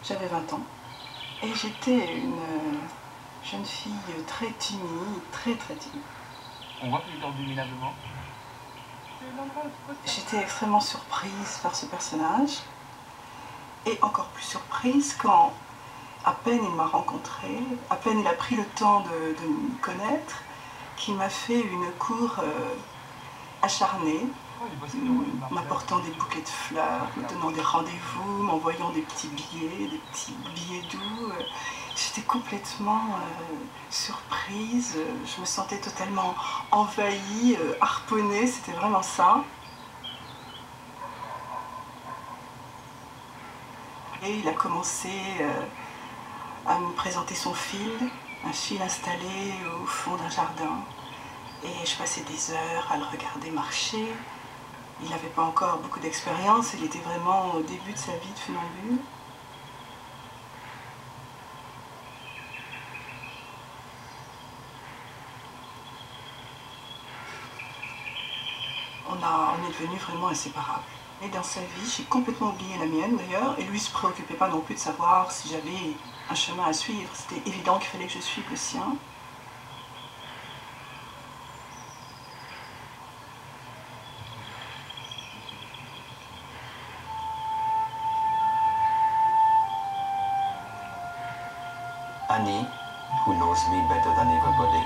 J'avais 20 ans et j'étais une jeune fille très timide, très timide. On voit que tu dors dominablement. J'étais extrêmement surprise par ce personnage et encore plus surprise quand, à peine il m'a rencontrée, à peine il a pris le temps de me connaître, qu'il m'a fait une cour acharnée, m'apportant des bouquets de fleurs, me donnant des rendez-vous, m'envoyant des petits billets doux. J'étais complètement surprise, je me sentais totalement envahie, harponnée, c'était vraiment ça. Et il a commencé à me présenter son fil, un fil installé au fond d'un jardin. Et je passais des heures à le regarder marcher. Il n'avait pas encore beaucoup d'expérience, il était vraiment au début de sa vie de funambule. On est devenus vraiment inséparables. Et dans sa vie, j'ai complètement oublié la mienne d'ailleurs, et lui ne se préoccupait pas non plus de savoir si j'avais un chemin à suivre. C'était évident qu'il fallait que je suive le sien. Annie, who knows me better than everybody.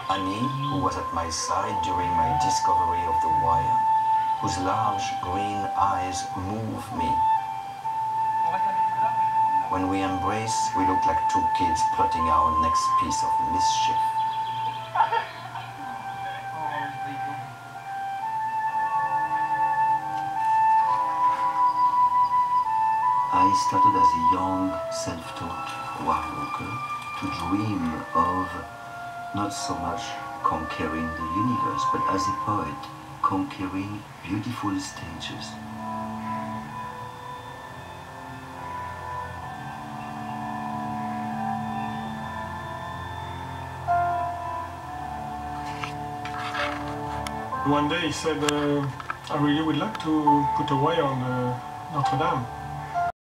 Annie, who was at my side during my discovery of the wire, whose large green eyes move me. When we embrace, we look like two kids plotting our next piece of mischief. I started as a young, self-taught warwalker to dream of not so much conquering the universe, but as a poet, conquering beautiful stages. One day he said, I really would like to put a wire on Notre Dame.